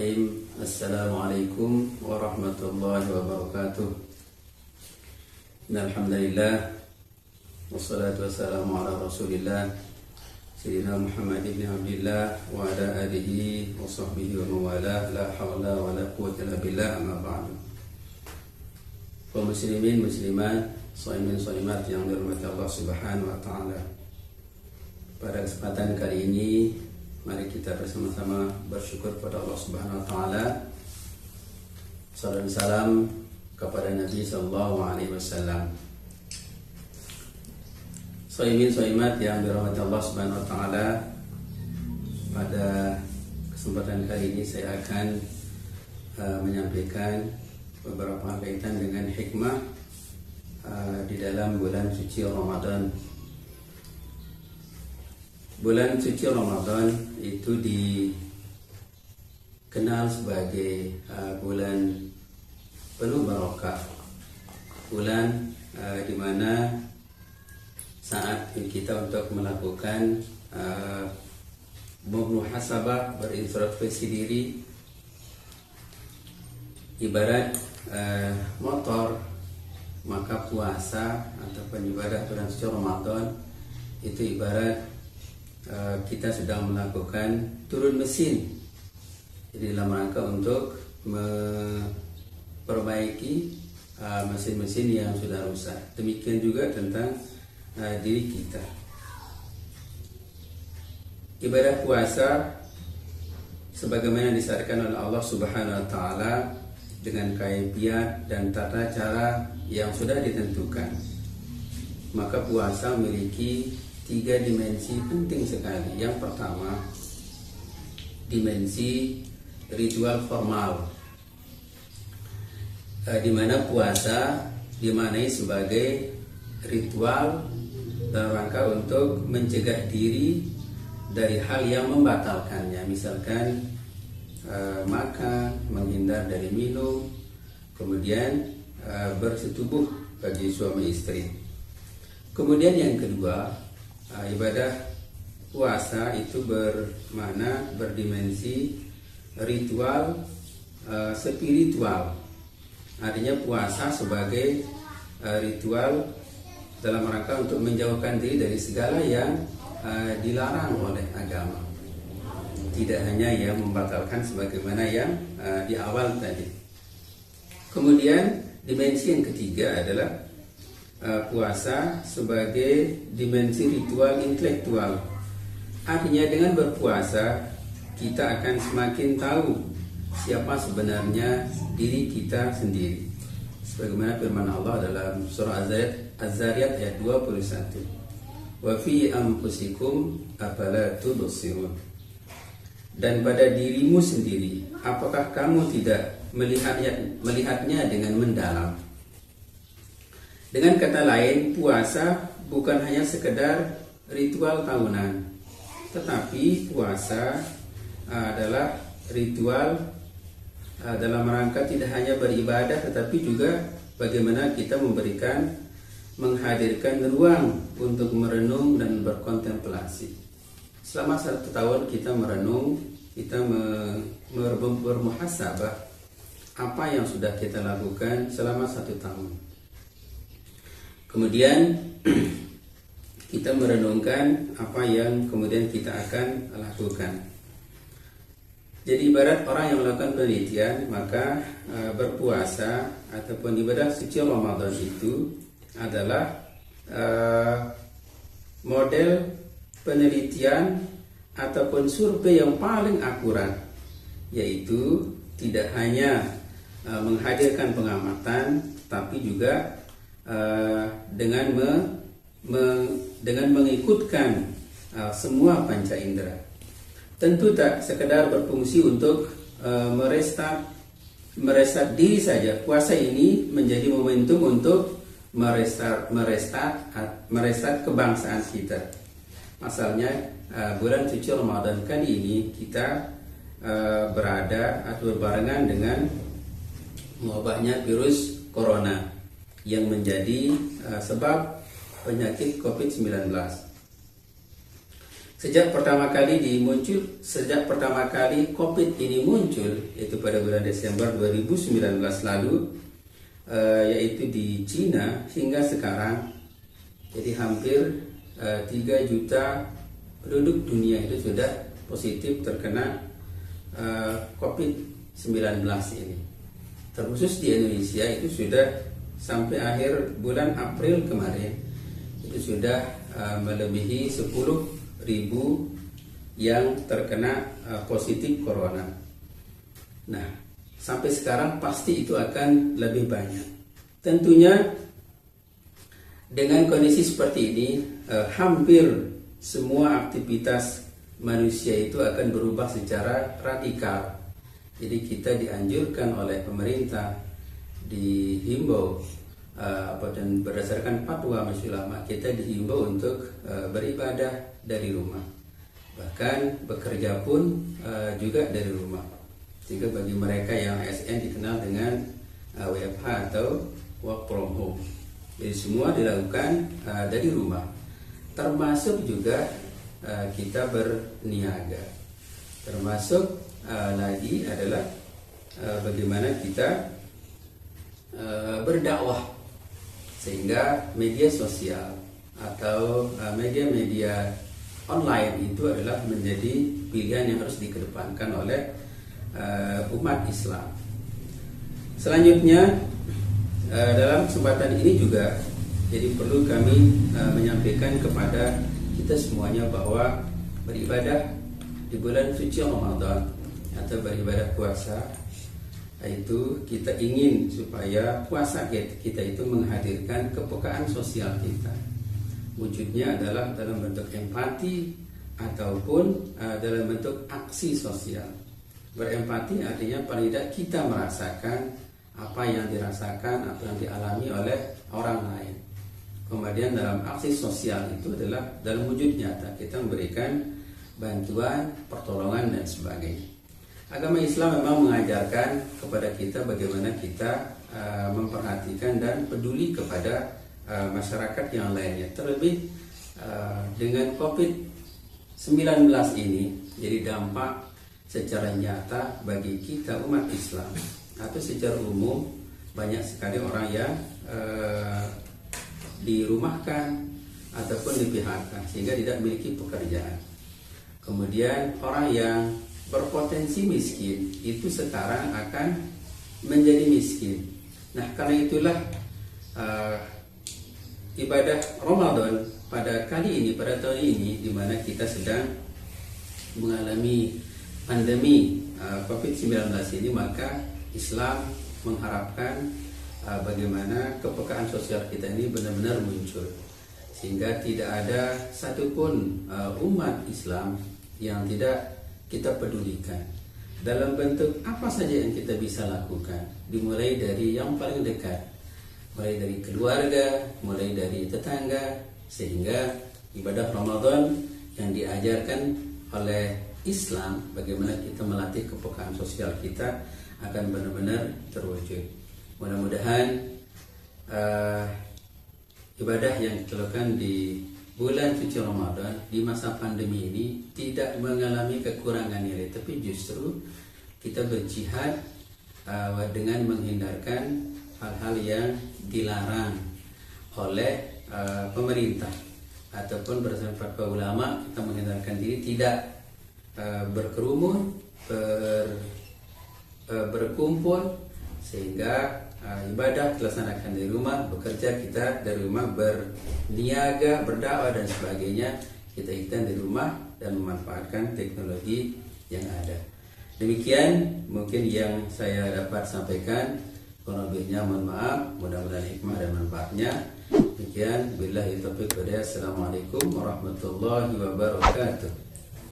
Bismillahirrahmanirrahim. Assalamualaikum warahmatullahi wabarakatuh. Innalhamdulillah wassalatu wassalamu ala rasulillah Sayyidina Muhammad ibn Abdillah wa ala alihi wa sahbihi wa mawala. La hawla wa la quwwata illa billah, amma ba'du. Kaum muslimin muslimat, shaimin shaimat yang dirahmati Allah Subhanahu wa taala. Pada kesempatan kali ini mari kita bersama-sama bersyukur kepada Allah Subhanahu wa taala. Salam dan salam kepada Nabi sallallahu alaihi wasallam. Shaimin shaimat yang dirahmati Allah Subhanahu wa taala, pada kesempatan kali ini saya akan menyampaikan beberapa kaitan dengan hikmah di dalam bulan suci Ramadan. Bulan suci Ramadan itu dikenal sebagai bulan penuh barokah, bulan di mana saat kita untuk melakukan muhasabah, berintrospeksi diri, ibarat motor, maka puasa ataupun ibadah bulan suci Ramadan itu ibarat kita sedang melakukan turun mesin, jadi dalam rangka untuk memperbaiki mesin-mesin yang sudah rusak. Demikian juga tentang diri kita. Ibadah puasa sebagaimana disyariatkan oleh Allah Subhanahu wa taala dengan kaifiat dan tata cara yang sudah ditentukan. Maka puasa memiliki 3 dimensi penting sekali. Yang pertama, dimensi ritual formal, di mana puasa dimaknai sebagai ritual dalam rangka untuk mencegah diri dari hal yang membatalkannya, misalkan makan, menghindar dari minum, kemudian bersetubuh bagi suami istri. Kemudian yang kedua, ibadah puasa itu berdimensi ritual spiritual. Artinya puasa sebagai ritual dalam rangka untuk menjauhkan diri dari segala yang dilarang oleh agama, tidak hanya yang membatalkan sebagaimana yang di awal tadi. Kemudian dimensi yang ketiga adalah puasa sebagai dimensi ritual intelektual. Artinya dengan berpuasa kita akan semakin tahu siapa sebenarnya diri kita sendiri, sebagaimana firman Allah dalam surah Az-Zariyat ayat 21, wa fi anfusikum afala tubsirun. Dan pada dirimu sendiri, apakah kamu tidak melihatnya dengan mendalam? Dengan kata lain, puasa bukan hanya sekedar ritual tahunan, tetapi puasa adalah ritual dalam rangka tidak hanya beribadah, tetapi juga bagaimana kita menghadirkan ruang untuk merenung dan berkontemplasi. Selama 1 tahun kita merenung, kita bermuhasabah apa yang sudah kita lakukan selama 1 tahun. Kemudian kita merenungkan apa yang kemudian kita akan lakukan. Jadi ibarat orang yang melakukan penelitian, maka berpuasa ataupun ibadah suci Ramadan itu adalah model penelitian ataupun survei yang paling akurat, yaitu tidak hanya menghadirkan pengamatan, tapi juga dengan mengikutkan semua panca indera. Tentu tak sekedar berfungsi untuk merestart diri saja. Puasa ini menjadi momentum untuk merestart kebangsaan kita. Pasalnya bulan suci Ramadan kali ini kita berada atau berbarengan dengan wabahnya virus corona yang menjadi sebab penyakit COVID-19. Sejak pertama kali COVID ini muncul, yaitu pada bulan Desember 2019 lalu, yaitu di Cina hingga sekarang, jadi hampir 3 juta penduduk dunia itu sudah positif terkena COVID-19 ini. Terkhusus di Indonesia itu sudah sampai akhir bulan April kemarin itu sudah melebihi 10.000 yang terkena positif corona. Nah, sampai sekarang pasti itu akan lebih banyak. Tentunya dengan kondisi seperti ini, hampir semua aktivitas manusia itu akan berubah secara radikal. Jadi kita dianjurkan oleh pemerintah, dihimbau dan berdasarkan fatwa majelis ulama, kita dihimbau untuk beribadah dari rumah, bahkan bekerja pun juga dari rumah. Sehingga bagi mereka yang ASN dikenal dengan WFH atau work from home. Jadi semua dilakukan dari rumah, termasuk juga kita berniaga. Termasuk lagi adalah bagaimana kita berdakwah, sehingga media sosial atau media-media online itu adalah menjadi pilihan yang harus dikedepankan oleh umat Islam. Selanjutnya, dalam kesempatan ini juga jadi perlu kami menyampaikan kepada kita semuanya bahwa beribadah di bulan suci Ramadan atau beribadah puasa, itu kita ingin supaya puasa kita itu menghadirkan kepekaan sosial kita. Wujudnya adalah dalam bentuk empati ataupun dalam bentuk aksi sosial. Berempati artinya paling tidak kita merasakan apa yang dirasakan, apa yang dialami oleh orang lain. Kemudian dalam aksi sosial itu adalah dalam wujud nyata kita memberikan bantuan, pertolongan dan sebagainya. Agama Islam memang mengajarkan kepada kita bagaimana kita memperhatikan dan peduli kepada masyarakat yang lainnya. Terlebih dengan COVID-19 ini, jadi dampak secara nyata bagi kita umat Islam atau secara umum banyak sekali orang yang dirumahkan ataupun di-PHK sehingga tidak memiliki pekerjaan. Kemudian orang yang berpotensi miskin itu sekarang akan menjadi miskin. Nah, karena itulah ibadah Ramadan pada kali ini, pada tahun ini, di mana kita sedang mengalami pandemi COVID-19 ini, maka Islam mengharapkan bagaimana kepekaan sosial kita ini benar-benar muncul, sehingga tidak ada satupun umat Islam yang tidak kita pedulikan dalam bentuk apa saja yang kita bisa lakukan, dimulai dari yang paling dekat, mulai dari keluarga, mulai dari tetangga, sehingga ibadah Ramadan yang diajarkan oleh Islam, bagaimana kita melatih kepekaan sosial kita akan benar-benar terwujud. Mudah-mudahan ibadah yang kita lakukan di bulan suci Ramadan di masa pandemi ini tidak mengalami kekurangan nilai, tapi justru kita berjihad dengan menghindarkan hal-hal yang dilarang oleh pemerintah ataupun berdasarkan fatwa ulama. Kita menghindarkan diri tidak berkerumun, berkumpul, sehingga ibadah dilaksanakan dari rumah, bekerja kita dari rumah, berniaga, berdakwah dan sebagainya kita dari rumah dan memanfaatkan teknologi yang ada. Demikian mungkin yang saya dapat sampaikan. Kurang lebihnya mohon maaf, mudah-mudahan hikmah dan manfaatnya. Demikian, billahi taufiq wal hidayah. Assalamualaikum warahmatullahi wabarakatuh.